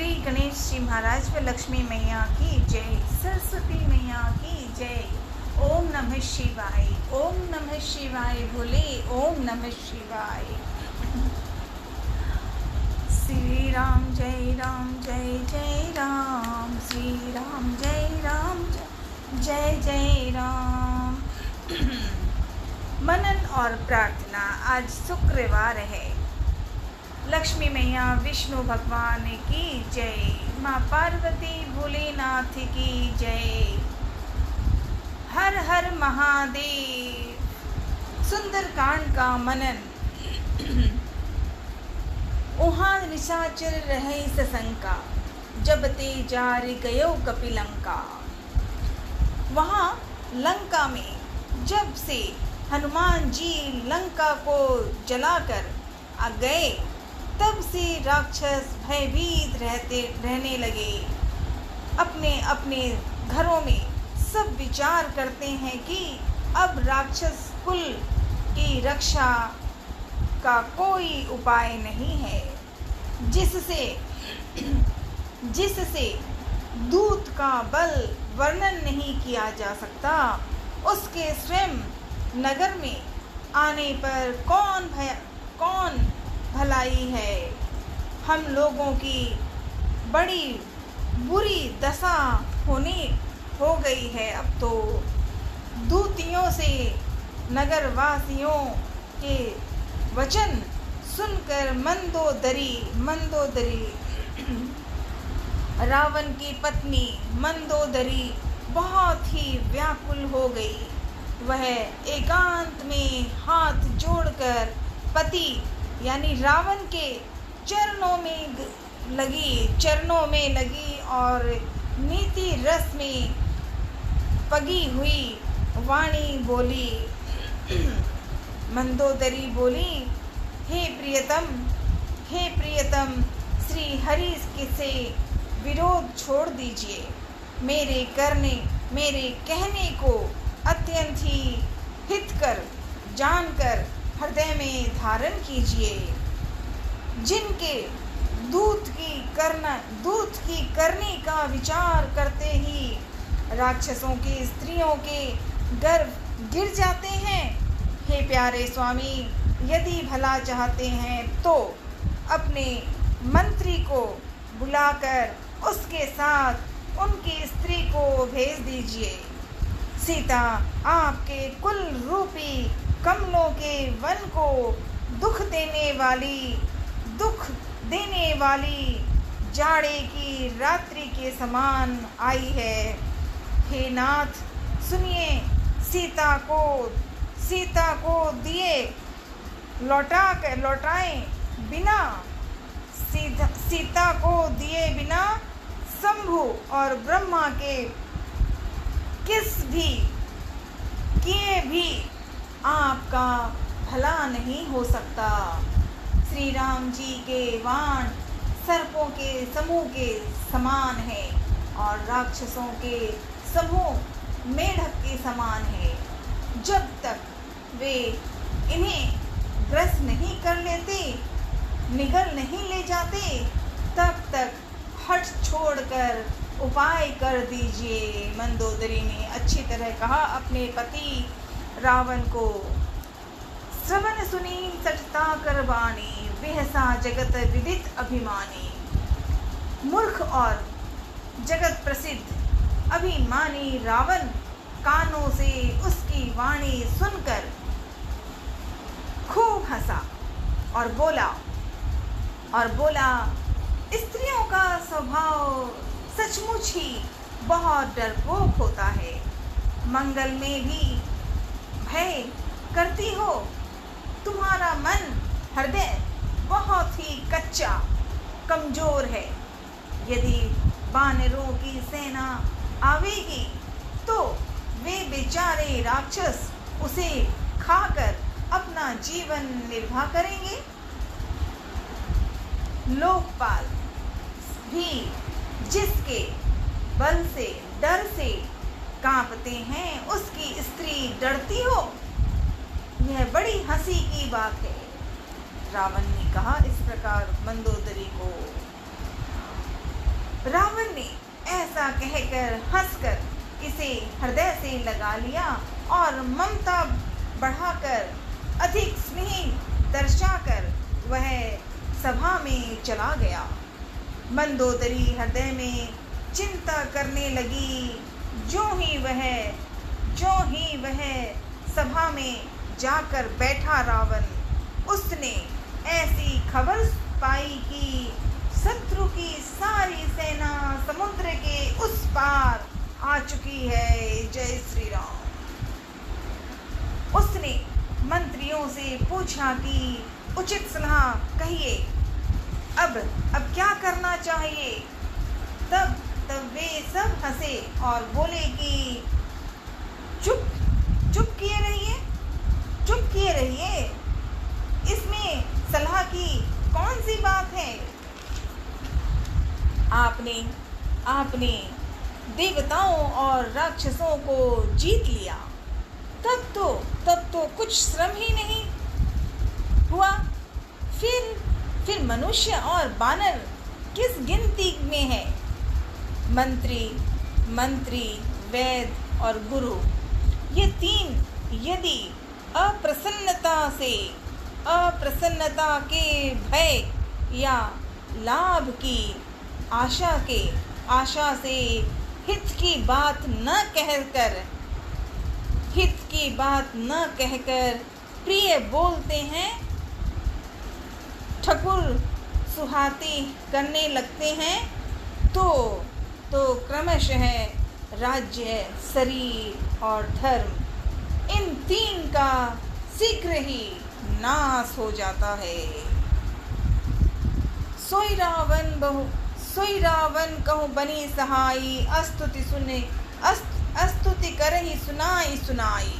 श्री गणेश जी महाराज व लक्ष्मी मैया की जय, सरस्वती मैया की जय। ओम नमः शिवाय, ओम नमः शिवाय भोले, ओम नमः शिवाय। श्री राम जय राम जय जय राम, श्री राम जय राम जय जय राम। मनन और प्रार्थना। आज शुक्रवार है। लक्ष्मी मैया विष्णु भगवान की जय, माँ पार्वती भोलेनाथ की जय। हर हर महादेव। सुंदरकांड का मनन। उहाँ निशाचर रहे सशंका, जब ते जार गयो कपिलंका। वहाँ लंका में जब से हनुमान जी लंका को जलाकर आ गए, तब से राक्षस भयभीत रहने लगे। अपने अपने घरों में सब विचार करते हैं कि अब राक्षस कुल की रक्षा का कोई उपाय नहीं है, जिससे दूत का बल वर्णन नहीं किया जा सकता। उसके स्वयं नगर में आने पर कौन भलाई है। हम लोगों की बड़ी बुरी दशा हो गई है। अब तो दूतियों से नगरवासियों के वचन सुनकर मंदोदरी रावण की पत्नी मंदोदरी बहुत ही व्याकुल हो गई। वह एकांत में हाथ जोड़कर पति यानी रावण के चरणों में लगी और नीति रस में पगी हुई वाणी बोली। मंदोदरी बोली, हे प्रियतम, श्री हरि से विरोध छोड़ दीजिए। मेरे कहने को अत्यंत ही हितकर जानकर हृदय में धारण कीजिए। जिनके दूत की करने का विचार करते ही राक्षसों की स्त्रियों के गर्भ गिर जाते हैं। हे प्यारे स्वामी, यदि भला चाहते हैं तो अपने मंत्री को बुलाकर उसके साथ उनकी स्त्री को भेज दीजिए। सीता आपके कुल रूपी कमलों के वन को दुख देने वाली जाड़े की रात्रि के समान आई है। हे नाथ, सुनिए, सीता को दिए लौटाएं बिना सीता को दिए बिना शंभु और ब्रह्मा के किए भी आपका भला नहीं हो सकता। श्री राम जी के बाण सर्पों के समूह के समान है और राक्षसों के समूह मेढक के समान है। जब तक वे इन्हें ग्रस्त नहीं कर लेते, निगल नहीं ले जाते, तब तक हट छोड़कर उपाय कर दीजिए। मंदोदरी ने अच्छी तरह कहा अपने पति रावण को। श्रवण सुनी सठता करवानी, बेहसा जगत विदित अभिमानी। मूर्ख और जगत प्रसिद्ध अभिमानी रावण कानों से उसकी वाणी सुनकर खूब हंसा और बोला, स्त्रियों का स्वभाव सचमुच ही बहुत डरपोक होता है। मंगल में भी भय करती हो। तुम्हारा मन हृदय बहुत ही कच्चा कमजोर है। यदि वानरों की सेना आवेगी तो वे बेचारे राक्षस उसे खाकर अपना जीवन निर्वाह करेंगे। लोकपाल भी जिसके बल से डर से कांपते हैं, उसकी स्त्री डरती हो, यह बड़ी हंसी की बात है। रावण ने कहा इस प्रकार मंदोदरी को। रावण ने ऐसा कहकर हंसकर इसे हृदय से लगा लिया और ममता बढ़ाकर अधिक स्नेह दर्शाकर वह सभा में चला गया। मंदोदरी हृदय में चिंता करने लगी। जो ही वह सभा में जाकर बैठा रावण, उसने ऐसी खबर पाई कि शत्रु की सारी सेना समुद्र के उस पार आ चुकी है। जय श्री राम। उसने मंत्रियों से पूछा कि उचित सलाह कहिए, अब क्या करना चाहिए। तब वे सब हंसे और बोले कि चुप किए रहिए, इसमें सलाह की कौन सी बात है। आपने देवताओं और राक्षसों को जीत लिया, तब तो कुछ श्रम ही नहीं हुआ। फिर मनुष्य और बानर किस गिनती में है। मंत्री, वैद्य और गुरु, ये तीन यदि अप्रसन्नता के भय या लाभ की आशा से हित की बात न कहकर प्रिय बोलते हैं, ठकुर सुहाती करने लगते हैं, तो क्रमशः राज्य, शरीर और धर्म, इन तीन का शीघ्र ही नाश हो जाता है। सोई रावण कहूँ बनी सहाई, अस्तुति करहि सुनाई।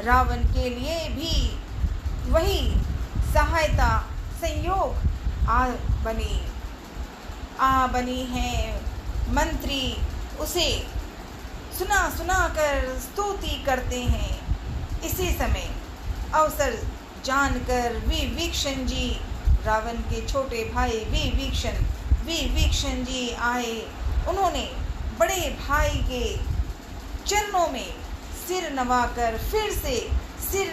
रावण के लिए भी वही सहायता संयोग आ बनी है। मंत्री उसे सुना कर स्तुति करते हैं। इसी समय अवसर जानकर विभीषण जी, रावण के छोटे भाई विभीषण जी आए। उन्होंने बड़े भाई के चरणों में सिर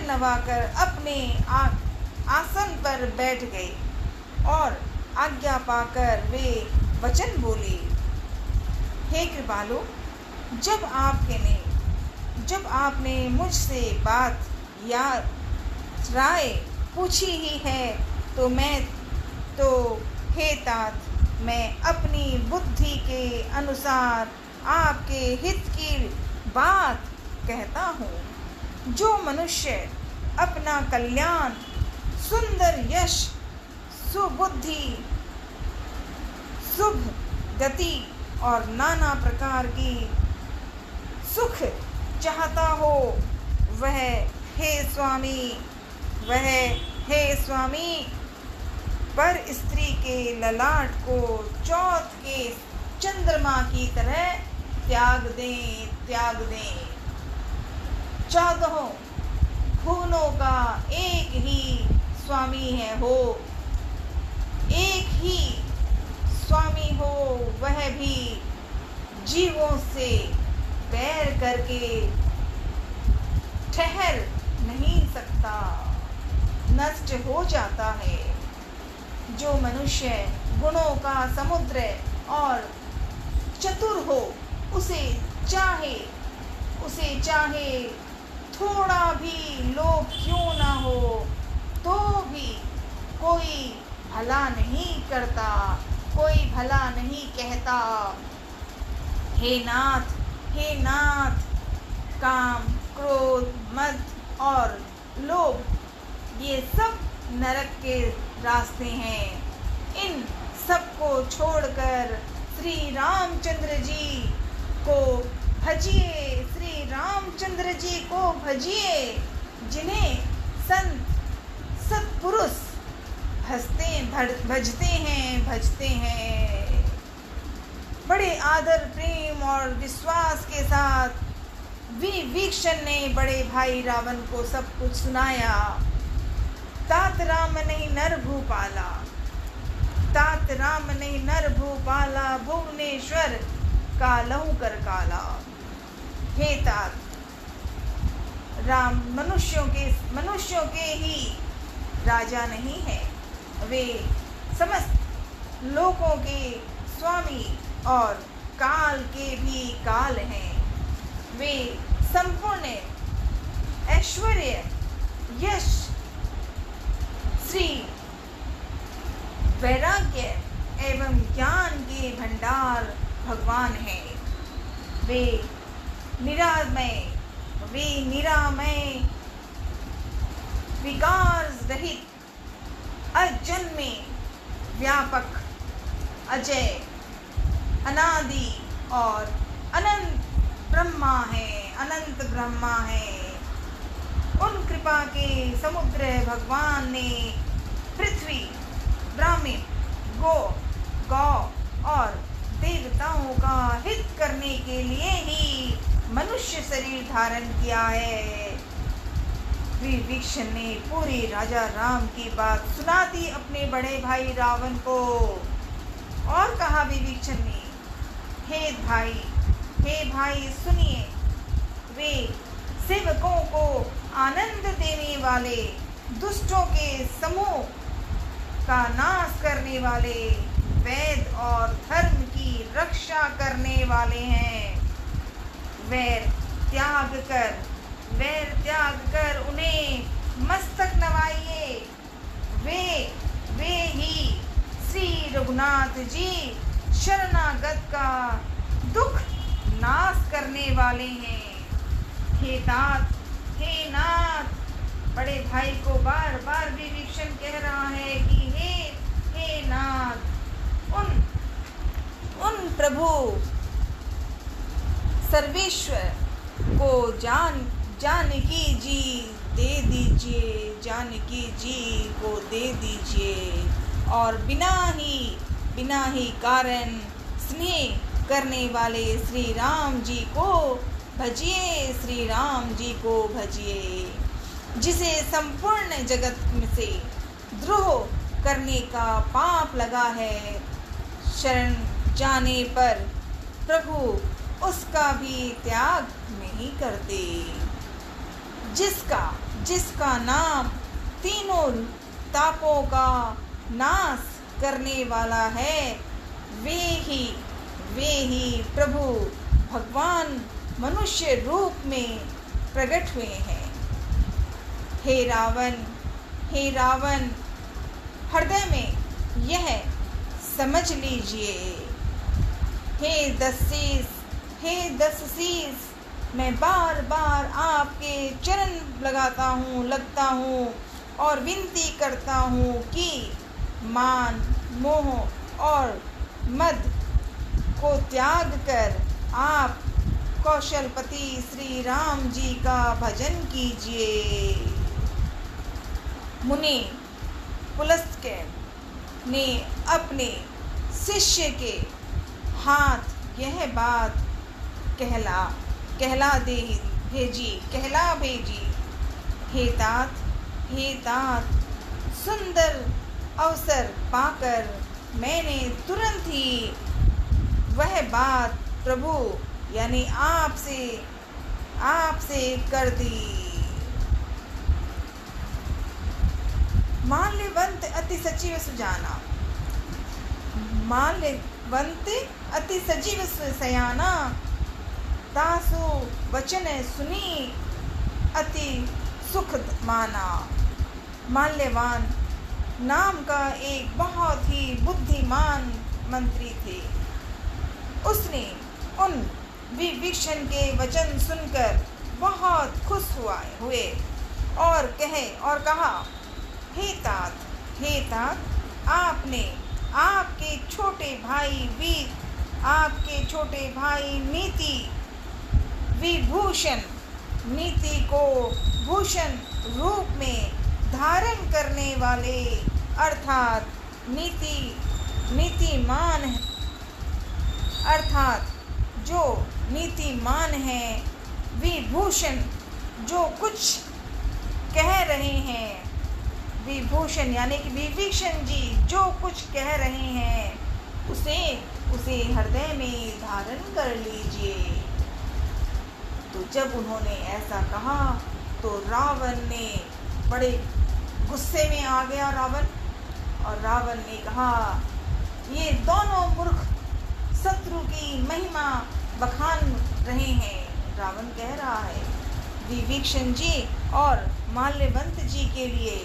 नवाकर अपने आसन पर बैठ गए और आज्ञा पाकर वे वचन बोले, हे कृपालु, जब आपने मुझसे बात या राय पूछी ही है, हे तात, मैं अपनी बुद्धि के अनुसार आपके हित की बात कहता हूँ। जो मनुष्य अपना कल्याण, सुंदर यश, सुबुद्धि, शुभ गति और नाना प्रकार की सुख चाहता हो, वह हे स्वामी पर स्त्री के ललाट को चौथ के चंद्रमा की तरह त्याग दें। 14 भुवनों का एक ही स्वामी हो, वह भी जीवों से बैर करके ठहर नहीं सकता, नष्ट हो जाता है। जो मनुष्य गुणों का समुद्र और चतुर हो, उसे चाहे थोड़ा भी लोभ क्यों ना हो, तो भी कोई भला नहीं करता, कोई भला नहीं कहता। हे नाथ, काम, क्रोध, मद और लोभ, ये सब नरक के रास्ते हैं। इन सब को छोड़कर श्री रामचंद्र जी को भजिए, जिन्हें सत्पुरुष भजते हैं। बड़े आदर, प्रेम और विश्वास के साथ विभीषण ने बड़े भाई रावण को सब कुछ सुनाया। तात राम नहीं नर भूपाला, भुवनेश्वर कालहु कर काला। हे तात, राम मनुष्यों के ही राजा नहीं है, वे समस्त लोकों के स्वामी और काल के भी काल हैं। वे संपूर्ण ऐश्वर्य, यश, श्री, वैराग्य एवं ज्ञान के भंडार भगवान हैं। वे निरामय, विकार रहित, अजन्मे, व्यापक, अजय, अनादि और अनंत ब्रह्मा है। उन कृपा के समुद्र भगवान ने पृथ्वी, ब्राह्मण, गौ और देवताओं का हित करने के लिए ही मनुष्य शरीर धारण किया है। विभीषण ने पूरी राजा राम की बात सुना दी अपने बड़े भाई रावण को और कहा विभीषण ने, हे भाई सुनिए, वे सेवकों को आनंद देने वाले, दुष्टों के समूह का नाश करने वाले, वेद और धर्म की रक्षा करने वाले हैं। वैर त्याग कर उन्हें मस्तक नवाइए। वे ही श्री रघुनाथ जी शरणागत का दुख नाश करने वाले हैं। हे नाथ, बड़े भाई को बार बार विभीषण कह रहा है कि हे नाथ, उन प्रभु सर्वेश्वर को जानकी जी दे दीजिए, जानकी जी को दे दीजिए और बिना ही कारण स्नेह करने वाले श्री राम जी को भजिए, श्री राम जी को भजिए। जिसे संपूर्ण जगत से द्रोह करने का पाप लगा है, शरण जाने पर प्रभु उसका भी त्याग नहीं करते। जिसका नाम तीनों तापों का नाश करने वाला है, वे ही प्रभु भगवान मनुष्य रूप में प्रकट हुए हैं। हे रावण, हृदय में यह समझ लीजिए। हे दस शीस, मैं बार बार आपके चरण लगता हूँ और विनती करता हूँ कि मान, मोह और मद को त्याग कर आप कौशलपति श्री राम जी का भजन कीजिए। मुनि पुलस्त्य ने अपने शिष्य के हाथ यह बात कहला भेजी। हे तात, सुंदर अवसर पाकर मैंने तुरंत ही वह बात प्रभु यानी आपसे कर दी। माल्यवंत अति सचिव सुजाना, माल्यवंत अति सजीव सयाना, तासु वचन सुनी अति सुख माना। माल्यवान नाम का एक बहुत ही बुद्धिमान मंत्री थे। उसने उन विभीषण के वचन सुनकर बहुत खुश हुए और कहा, हे तात, आपने आपके छोटे भाई नीति को भूषण रूप में धारण करने वाले अर्थात जो नीतिमान है, विभूषण जो कुछ कह रहे हैं, विभूषण यानी कि विभीषण जी जो कुछ कह रहे हैं उसे हृदय में धारण कर लीजिए। तो जब उन्होंने ऐसा कहा तो रावण ने बड़े गुस्से में आ गया और रावण ने कहा, ये दोनों मूर्ख शत्रु की महिमा बखान रहे हैं। रावण कह रहा है विभीषण जी और माल्यवंत जी के लिए।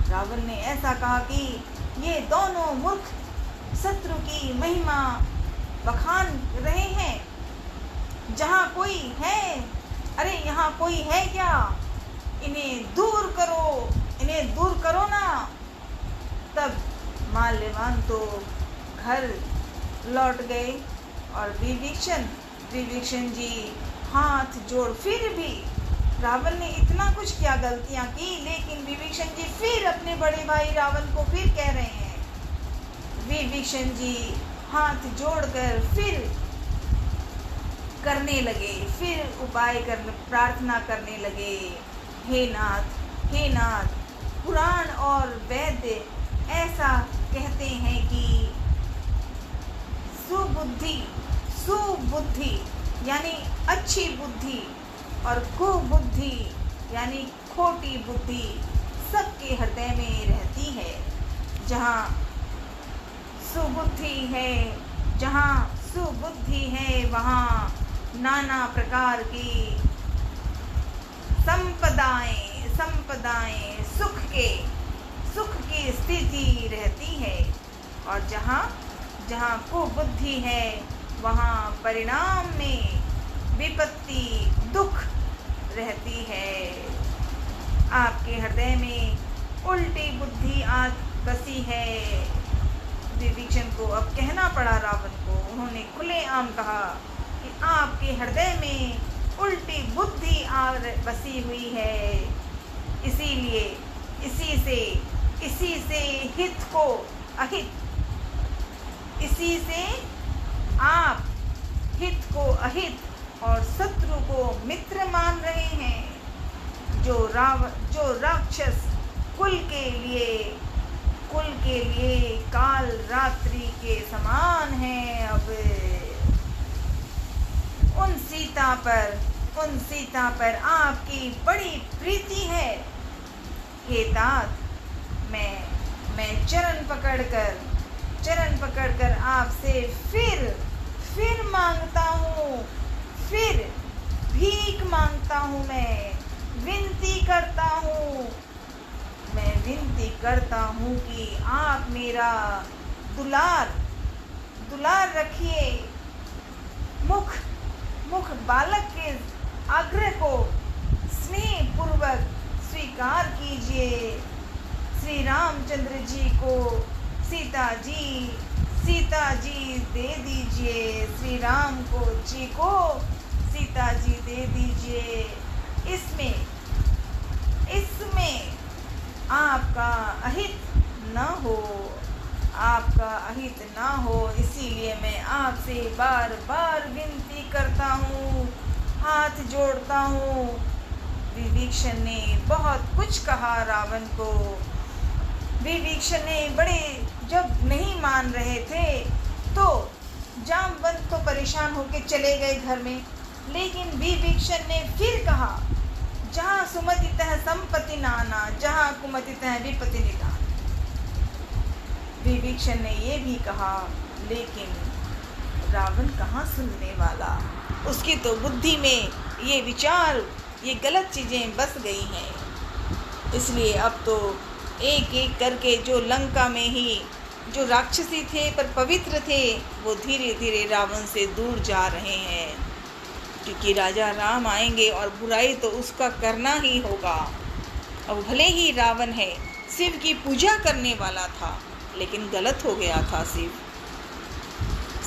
रावण ने ऐसा कहा कि ये दोनों मूर्ख शत्रु की महिमा बखान रहे हैं। जहाँ कोई है, अरे यहाँ कोई है क्या? इन्हें दूर करो ना। तब माल्यवान तो घर लौट गए और विभीषण जी हाथ जोड़, फिर भी रावण ने इतना कुछ क्या गलतियां की, लेकिन विभीषण जी फिर अपने बड़े भाई रावण को फिर कह रहे हैं। विभीषण जी हाथ जोड़कर फिर करने लगे, फिर उपाय करने, प्रार्थना करने लगे। हे नाथ, पुराण और वेद ऐसा कहते हैं कि सुबुद्धि यानी अच्छी बुद्धि और कुबुद्धि यानी खोटी बुद्धि सबके हृदय में रहती है। जहाँ सुबुद्धि है वहाँ नाना प्रकार की संपदाएं सुख की स्थिति रहती है। और जहाँ कुबुद्धि है वहाँ परिणाम में विपत्ति दुख रहती है। आपके हृदय में उल्टी बुद्धि आज बसी है। विभीषण को अब कहना पड़ा रावण को। उन्होंने खुलेआम कहा कि आपके हृदय में उल्टी बुद्धि बसी हुई है, इसीलिए इसी से हित को अहित, इसी से आप हित को अहित और शत्रु को मित्र मान रहे हैं। जो राक्षस कुल के लिए काल रात्रि के समान है। अब उन सीता पर आपकी बड़ी प्रीति है। हे तात, मैं चरण पकड़कर आपसे फिर मांगता हूँ, फिर भीख मांगता हूँ। मैं विनती करता हूँ कि आप मेरा दुलार रखिए। मुख बालक के आग्रह को स्नेह पूर्वक स्वीकार कीजिए। श्री रामचंद्र जी को सीता जी दे दीजिए। श्री राम जी को सीता जी दे दीजिए। इसमें आपका अहित न हो, इसीलिए मैं आपसे बार बार विनती करता हूँ, हाथ जोड़ता हूँ। विभीषण ने बहुत कुछ कहा रावण को। विभीषण ने बड़े जब नहीं मान रहे थे तो जामवंत तो परेशान होकर चले गए घर में, लेकिन विभीषण ने फिर कहा, जहाँ सुमतितः संपत्ति नाना, जहाँ कुमतितः विपत्ति निधान। विभीषण ने ये भी कहा, लेकिन रावण कहाँ सुनने वाला। उसकी तो बुद्धि में ये विचार, ये गलत चीज़ें बस गई हैं। इसलिए अब तो एक एक करके जो लंका में ही जो राक्षसी थे पर पवित्र थे, वो धीरे धीरे रावण से दूर जा रहे हैं। क्योंकि राजा राम आएंगे और बुराई तो उसका करना ही होगा। अब भले ही रावण है, शिव की पूजा करने वाला था, लेकिन गलत हो गया था।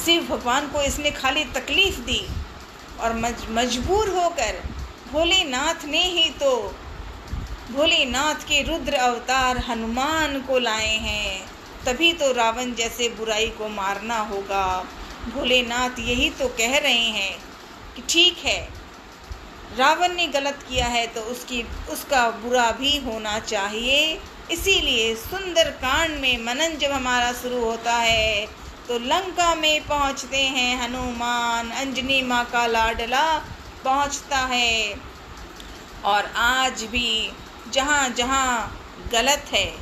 शिव भगवान को इसने खाली तकलीफ दी और मजबूर होकर भोलेनाथ के रुद्र अवतार हनुमान को लाए हैं। तभी तो रावण जैसे बुराई को मारना होगा। भोलेनाथ यही तो कह रहे हैं कि ठीक है, रावण ने गलत किया है तो उसका बुरा भी होना चाहिए। इसीलिए सुंदर कांड में मनन जब हमारा शुरू होता है तो लंका में पहुँचते हैं हनुमान, अंजनी माँ का लाडला पहुँचता है। और आज भी जहाँ जहाँ गलत है,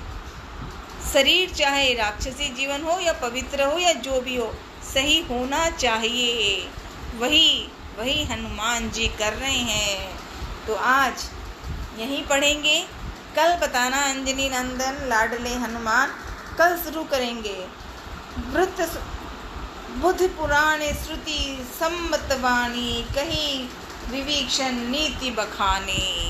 शरीर चाहे राक्षसी जीवन हो या पवित्र हो या जो भी हो, सही होना चाहिए, वही हनुमान जी कर रहे हैं। तो आज यहीं पढ़ेंगे, कल बताना अंजनी नंदन लाडले हनुमान, कल शुरू करेंगे। बुद्ध पुराण श्रुति सम्मत वाणी, कही विवीक्षण नीति बखाने।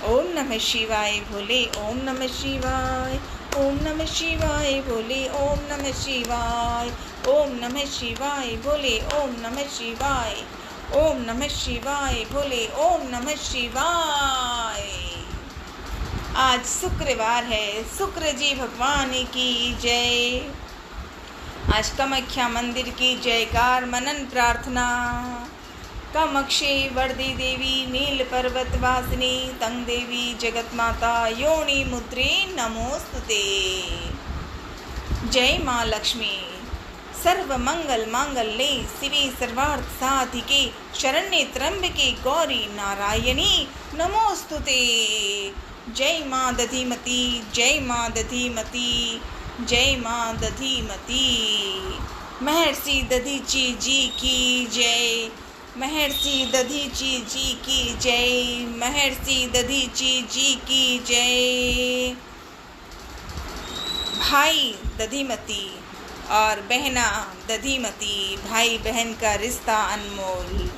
ओम नमः शिवाय भोले, ओम नमः शिवाय, ओम नमः शिवाय भोले, ओम नमः शिवाय, ओम नमः शिवाय भोले, ओम नमः शिवाय, ओम नमः शिवाय भोले, ओम नमः शिवाय। आज शुक्रवार है, शुक्र जी भगवान की जय। आज कामाख्या मंदिर की जयकार, मनन प्रार्थना। कामाक्षी वरदी देवी, नील पर्वत वासिनी, तंग देवी जगत माता, योनि मुद्रे नमोस्तुते। जय माँ लक्ष्मी। सर्व मंगल मांगल्ये शिवे सर्वार्थ साधिके, शरण्ये त्र्यंबके गौरी नारायणी नमोस्तुते। जय माँ दधिमती, जय माँ दधिमती, जय माँ दधिमती। महर्षि दधीची जी की जय, महर्षि दधीची जी की जय, महर्षि दधीची जी की जय। भाई दधिमती और बहना दधिमती, भाई बहन का रिश्ता अनमोल।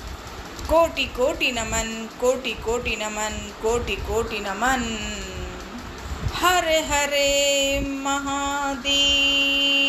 कोटि कोटि नमन, कोटि कोटि नमन, कोटि कोटि नमन। हर हरे महादेव।